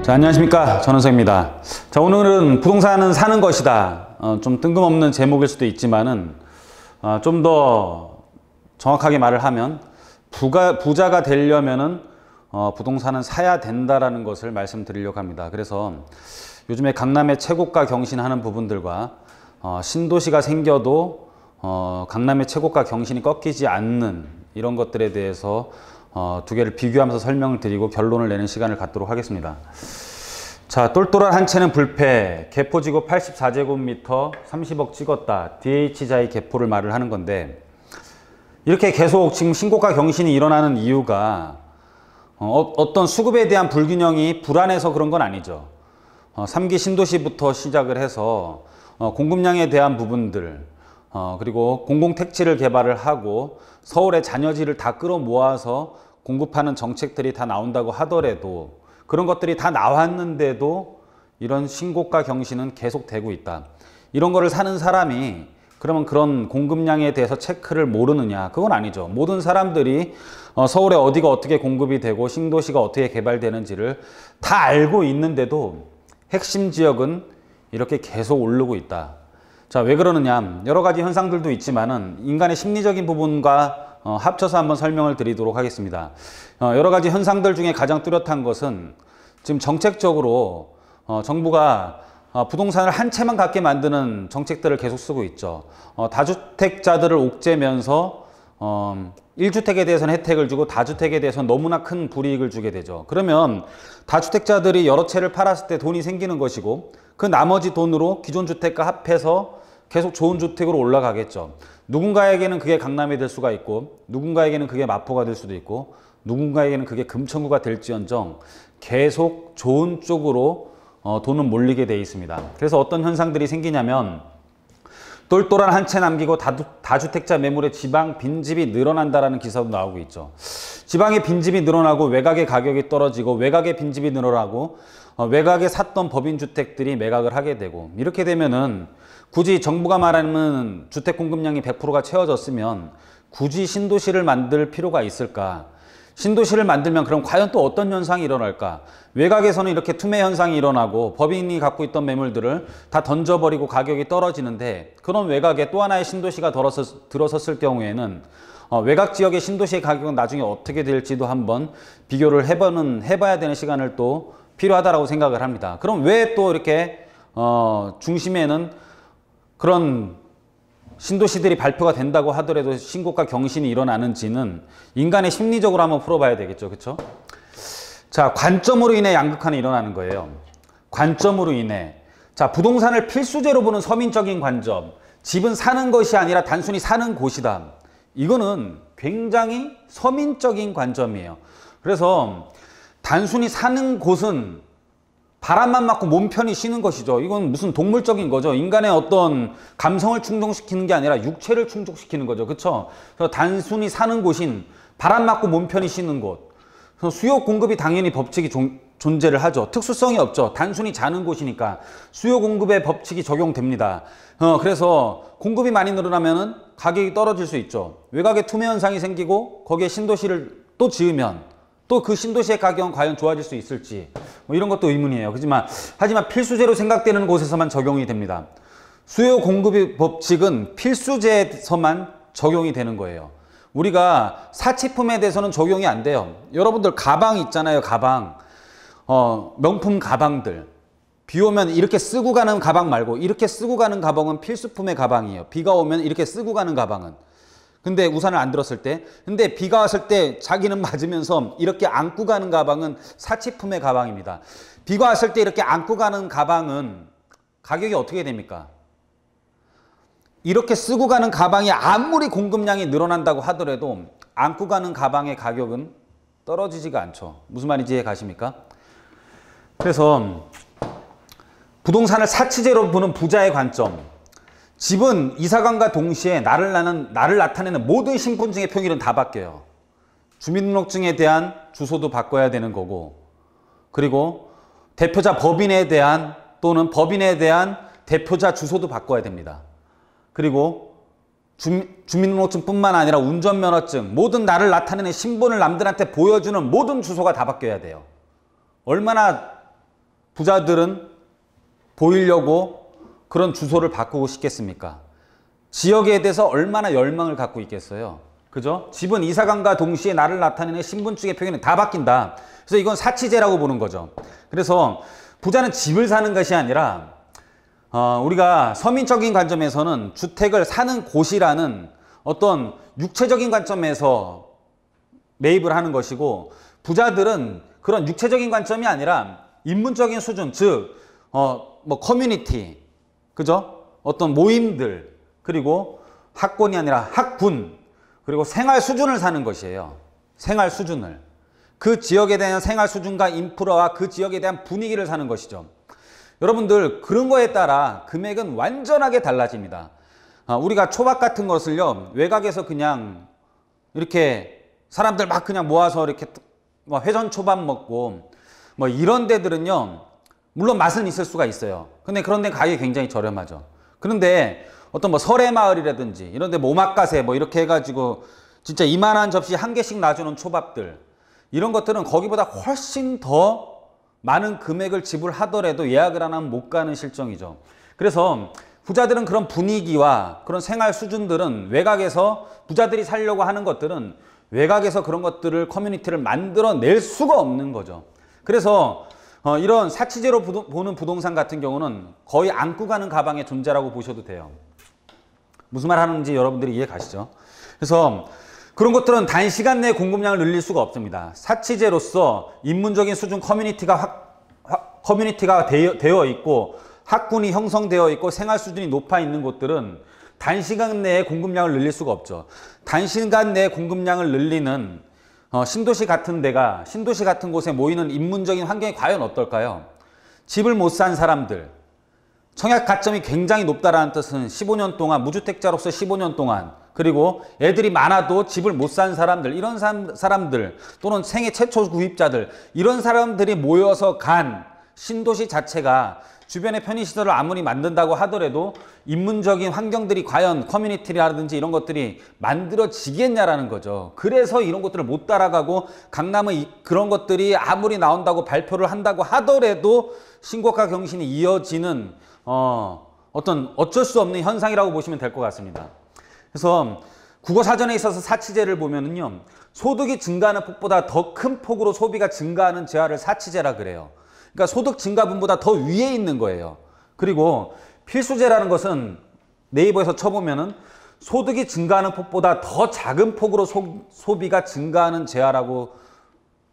자, 안녕하십니까, 전원석입니다. 자, 오늘은 부동산은 사는 것이다. 좀 뜬금없는 제목일 수도 있지만은 좀 더 정확하게 말을 하면 부자가 되려면은 부동산은 사야 된다라는 것을 말씀드리려고 합니다. 그래서 요즘에 강남의 최고가 경신하는 부분들과 신도시가 생겨도 강남의 최고가 경신이 꺾이지 않는 이런 것들에 대해서 두 개를 비교하면서 설명을 드리고 결론을 내는 시간을 갖도록 하겠습니다. 자, 똘똘한 한 채는 불패, 개포지구 84제곱미터 30억 찍었다. DH자의 개포를 말을 하는 건데, 이렇게 계속 지금 신고가 경신이 일어나는 이유가 어떤 수급에 대한 불균형이 불안해서 그런 건 아니죠. 3기 신도시부터 시작을 해서 공급량에 대한 부분들, 그리고 공공택지를 개발을 하고 서울의 잔여지를 다 끌어모아서 공급하는 정책들이 다 나온다고 하더라도, 그런 것들이 다 나왔는데도 이런 신고가 경신은 계속되고 있다. 이런 거를 사는 사람이 그러면 그런 공급량에 대해서 체크를 모르느냐? 그건 아니죠. 모든 사람들이 서울에 어디가 어떻게 공급이 되고 신도시가 어떻게 개발되는지를 다 알고 있는데도 핵심 지역은 이렇게 계속 오르고 있다. 자, 왜 그러느냐? 여러 가지 현상들도 있지만은 인간의 심리적인 부분과 합쳐서 한번 설명을 드리도록 하겠습니다. 여러 가지 현상들 중에 가장 뚜렷한 것은 지금 정책적으로 정부가 부동산을 한 채만 갖게 만드는 정책들을 계속 쓰고 있죠. 다주택자들을 옥죄면서 1주택에 대해서는 혜택을 주고 다주택에 대해서는 너무나 큰 불이익을 주게 되죠. 그러면 다주택자들이 여러 채를 팔았을 때 돈이 생기는 것이고, 그 나머지 돈으로 기존 주택과 합해서 계속 좋은 주택으로 올라가겠죠. 누군가에게는 그게 강남이 될 수가 있고, 누군가에게는 그게 마포가 될 수도 있고, 누군가에게는 그게 금천구가 될지언정 계속 좋은 쪽으로 돈은 몰리게 돼 있습니다. 그래서 어떤 현상들이 생기냐면, 똘똘한 한 채 남기고 다주택자 매물의 지방 빈집이 늘어난다라는 기사도 나오고 있죠. 지방의 빈집이 늘어나고 외곽의 가격이 떨어지고 외곽의 빈집이 늘어나고 외곽에 샀던 법인주택들이 매각을 하게 되고, 이렇게 되면은 굳이 정부가 말하는 주택 공급량이 100%가 채워졌으면 굳이 신도시를 만들 필요가 있을까? 신도시를 만들면 그럼 과연 또 어떤 현상이 일어날까? 외곽에서는 이렇게 투매 현상이 일어나고 법인이 갖고 있던 매물들을 다 던져버리고 가격이 떨어지는데, 그런 외곽에 또 하나의 신도시가 들어섰을 경우에는 외곽 지역의 신도시의 가격은 나중에 어떻게 될지도 한번 비교를 해봐야 되는 시간을 또 필요하다라고 생각을 합니다. 그럼 왜 또 이렇게 중심에는 그런 신도시들이 발표가 된다고 하더라도 신고가 경신이 일어나는지는 인간의 심리적으로 한번 풀어봐야 되겠죠. 그렇죠? 자, 관점으로 인해 양극화는 일어나는 거예요. 관점으로 인해. 자, 부동산을 필수제로 보는 서민적인 관점. 집은 사는 것이 아니라 단순히 사는 곳이다. 이거는 굉장히 서민적인 관점이에요. 그래서 단순히 사는 곳은 바람만 맞고 몸 편히 쉬는 것이죠. 이건 무슨 동물적인 거죠. 인간의 어떤 감성을 충족시키는 게 아니라 육체를 충족시키는 거죠. 그렇죠? 그래서 단순히 사는 곳인 바람 맞고 몸 편히 쉬는 곳. 그래서 수요 공급이 당연히 법칙이 존재를 하죠. 특수성이 없죠. 단순히 자는 곳이니까 수요 공급의 법칙이 적용됩니다. 그래서 공급이 많이 늘어나면은 가격이 떨어질 수 있죠. 외곽에 투매 현상이 생기고 거기에 신도시를 또 지으면 또 그 신도시의 가격은 과연 좋아질 수 있을지, 뭐 이런 것도 의문이에요. 하지만 필수제로 생각되는 곳에서만 적용이 됩니다. 수요 공급의 법칙은 필수제에서만 적용이 되는 거예요. 우리가 사치품에 대해서는 적용이 안 돼요. 여러분들 가방 있잖아요. 가방. 명품 가방들. 비 오면 이렇게 쓰고 가는 가방 말고 이렇게 쓰고 가는 가방은 필수품의 가방이에요. 비가 오면 이렇게 쓰고 가는 가방은. 근데 우산을 안 들었을 때, 근데 비가 왔을 때 자기는 맞으면서 이렇게 안고 가는 가방은 사치품의 가방입니다. 비가 왔을 때 이렇게 안고 가는 가방은 가격이 어떻게 됩니까? 이렇게 쓰고 가는 가방이 아무리 공급량이 늘어난다고 하더라도 안고 가는 가방의 가격은 떨어지지가 않죠. 무슨 말인지 이해 가십니까? 그래서 부동산을 사치제로 보는 부자의 관점. 집은 이사간과 동시에 나를 나타내는 모든 신분증의 표기는 다 바뀌어요. 주민등록증에 대한 주소도 바꿔야 되는 거고, 그리고 대표자 법인에 대한 또는 법인에 대한 대표자 주소도 바꿔야 됩니다. 그리고 주민등록증뿐만 아니라 운전면허증, 모든 나를 나타내는 신분을 남들한테 보여주는 모든 주소가 다 바뀌어야 돼요. 얼마나 부자들은 보이려고 그런 주소를 바꾸고 싶겠습니까? 지역에 대해서 얼마나 열망을 갖고 있겠어요. 그죠? 집은 이사간과 동시에 나를 나타내는 신분증의 표현이 다 바뀐다. 그래서 이건 사치제라고 보는 거죠. 그래서 부자는 집을 사는 것이 아니라 우리가 서민적인 관점에서는 주택을 사는 곳이라는 어떤 육체적인 관점에서 매입을 하는 것이고, 부자들은 그런 육체적인 관점이 아니라 인문적인 수준, 즉 뭐 커뮤니티, 그죠? 어떤 모임들, 그리고 학군이 아니라 학군, 그리고 생활 수준을 사는 것이에요. 생활 수준을. 그 지역에 대한 생활 수준과 인프라와 그 지역에 대한 분위기를 사는 것이죠. 여러분들, 그런 거에 따라 금액은 완전하게 달라집니다. 우리가 초밥 같은 것을요, 외곽에서 그냥 이렇게 사람들 막 그냥 모아서 이렇게 뭐 회전 초밥 먹고 뭐 이런 데들은요, 물론 맛은 있을 수가 있어요. 근데 그런 데 가격이 굉장히 저렴하죠. 그런데 어떤 뭐 설해마을이라든지 이런 데 오마카세 뭐 이렇게 해가지고 진짜 이만한 접시 한 개씩 놔주는 초밥들, 이런 것들은 거기보다 훨씬 더 많은 금액을 지불하더라도 예약을 안 하면 못 가는 실정이죠. 그래서 부자들은 그런 분위기와 그런 생활 수준들은 외곽에서, 부자들이 살려고 하는 것들은 외곽에서 그런 것들을, 커뮤니티를 만들어낼 수가 없는 거죠. 그래서 이런 사치제로 보는 부동산 같은 경우는 거의 안고 가는 가방의 존재라고 보셔도 돼요. 무슨 말 하는지 여러분들이 이해 가시죠? 그래서 그런 것들은 단시간 내에 공급량을 늘릴 수가 없습니다. 사치제로서 인문적인 수준 커뮤니티가 되어 있고 학군이 형성되어 있고 생활 수준이 높아 있는 곳들은 단시간 내에 공급량을 늘릴 수가 없죠. 단시간 내에 공급량을 늘리는 신도시 같은 데가, 신도시 같은 곳에 모이는 인문적인 환경이 과연 어떨까요? 집을 못 산 사람들, 청약 가점이 굉장히 높다라는 뜻은 15년 동안, 무주택자로서 15년 동안, 그리고 애들이 많아도 집을 못 산 사람들, 이런 사람들, 또는 생애 최초 구입자들, 이런 사람들이 모여서 간 신도시 자체가 주변의 편의시설을 아무리 만든다고 하더라도 인문적인 환경들이 과연 커뮤니티라든지 이런 것들이 만들어지겠냐라는 거죠. 그래서 이런 것들을 못 따라가고 강남은 그런 것들이 아무리 나온다고 발표를 한다고 하더라도 신고가 경신이 이어지는 어떤 어쩔 수 없는 현상이라고 보시면 될 것 같습니다. 그래서 국어사전에 있어서 사치제를 보면은요, 소득이 증가하는 폭보다 더 큰 폭으로 소비가 증가하는 재화를 사치제라 그래요. 그러니까 소득 증가분보다 더 위에 있는 거예요. 그리고 필수제라는 것은 네이버에서 쳐보면은 소득이 증가하는 폭보다 더 작은 폭으로 소비가 증가하는 재화라고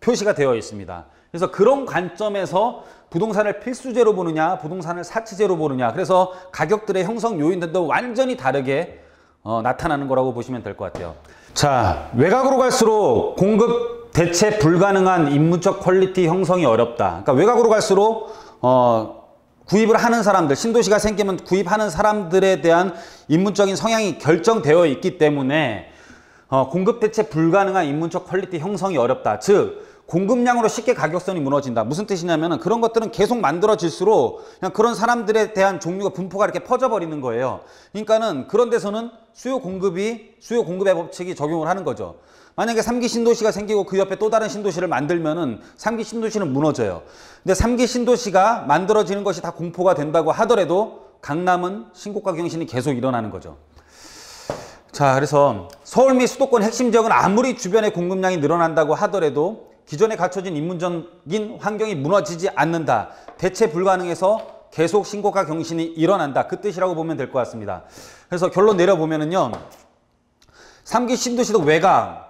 표시가 되어 있습니다. 그래서 그런 관점에서 부동산을 필수제로 보느냐, 부동산을 사치제로 보느냐, 그래서 가격들의 형성 요인들도 완전히 다르게 나타나는 거라고 보시면 될 것 같아요. 자, 외곽으로 갈수록 공급 대체 불가능한 인문적 퀄리티 형성이 어렵다. 그러니까 외곽으로 갈수록 구입을 하는 사람들, 신도시가 생기면 구입하는 사람들에 대한 인문적인 성향이 결정되어 있기 때문에 공급 대체 불가능한 인문적 퀄리티 형성이 어렵다. 즉 공급량으로 쉽게 가격선이 무너진다. 무슨 뜻이냐면은 그런 것들은 계속 만들어질수록 그냥 그런 사람들에 대한 종류가 분포가 이렇게 퍼져버리는 거예요. 그러니까는 그런 데서는 수요 공급의 법칙이 적용을 하는 거죠. 만약에 3기 신도시가 생기고 그 옆에 또 다른 신도시를 만들면은 3기 신도시는 무너져요. 근데 3기 신도시가 만들어지는 것이 다 공포가 된다고 하더라도 강남은 신고가 경신이 계속 일어나는 거죠. 자, 그래서 서울 및 수도권 핵심 지역은 아무리 주변의 공급량이 늘어난다고 하더라도 기존에 갖춰진 인문적인 환경이 무너지지 않는다. 대체 불가능해서 계속 신고가 경신이 일어난다. 그 뜻이라고 보면 될 것 같습니다. 그래서 결론 내려보면은요, 3기 신도시도 외곽,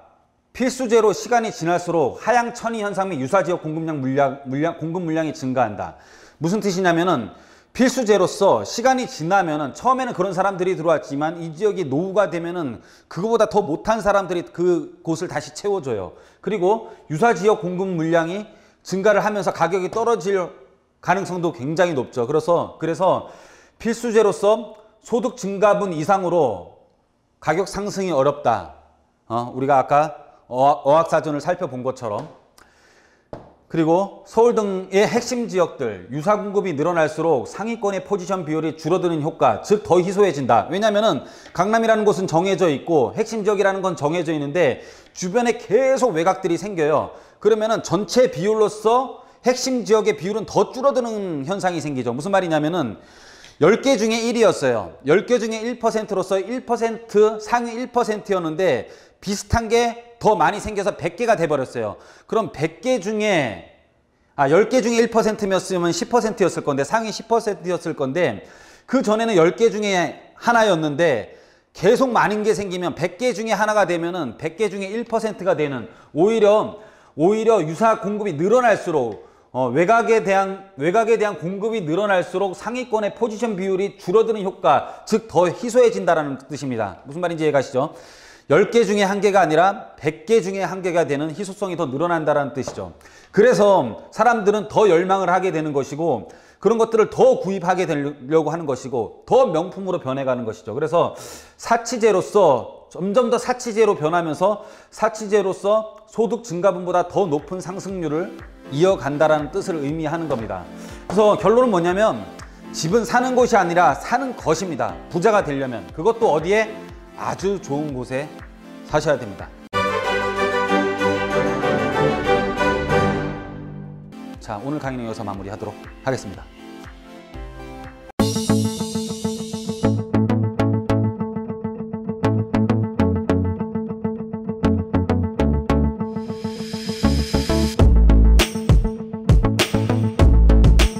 필수제로 시간이 지날수록 하향천이 현상 및 유사지역 공급 물량이 증가한다. 무슨 뜻이냐면은 필수제로서 시간이 지나면은 처음에는 그런 사람들이 들어왔지만 이 지역이 노후가 되면은 그거보다 더 못한 사람들이 그 곳을 다시 채워줘요. 그리고 유사지역 공급 물량이 증가를 하면서 가격이 떨어질 가능성도 굉장히 높죠. 그래서 필수제로서 소득 증가분 이상으로 가격 상승이 어렵다. 우리가 아까 어학사전을 살펴본 것처럼. 그리고 서울 등의 핵심 지역들 유사 공급이 늘어날수록 상위권의 포지션 비율이 줄어드는 효과, 즉 더 희소해진다. 왜냐하면은 강남이라는 곳은 정해져 있고 핵심 지역이라는 건 정해져 있는데 주변에 계속 외곽들이 생겨요. 그러면은 전체 비율로서 핵심 지역의 비율은 더 줄어드는 현상이 생기죠. 무슨 말이냐면은 10개 중에 1이었어요. 10개 중에 1%로서 1% 상위 1%였는데 비슷한 게 더 많이 생겨서 100개가 돼버렸어요. 그럼 100개 중에 10개 중에 1%였으면 10%였을 건데 상위 10%였을 건데 그 전에는 10개 중에 하나였는데 계속 많은 게 생기면 100개 중에 하나가 되면은 100개 중에 1%가 되는 오히려 유사 공급이 늘어날수록 외곽에 대한 공급이 늘어날수록 상위권의 포지션 비율이 줄어드는 효과, 즉 더 희소해진다는 뜻입니다. 무슨 말인지 이해가시죠? 10개 중에 1개가 아니라 100개 중에 1개가 되는 희소성이 더 늘어난다는 뜻이죠. 그래서 사람들은 더 열망을 하게 되는 것이고 그런 것들을 더 구입하게 되려고 하는 것이고 더 명품으로 변해가는 것이죠. 그래서 사치제로서 점점 더 사치제로 변하면서 사치제로서 소득 증가분보다 더 높은 상승률을 이어간다라는 뜻을 의미하는 겁니다. 그래서 결론은 뭐냐면 집은 사는 곳이 아니라 사는 것입니다. 부자가 되려면 그것도 어디에? 아주 좋은 곳에 사셔야 됩니다. 자, 오늘 강의는 여기서 마무리하도록 하겠습니다.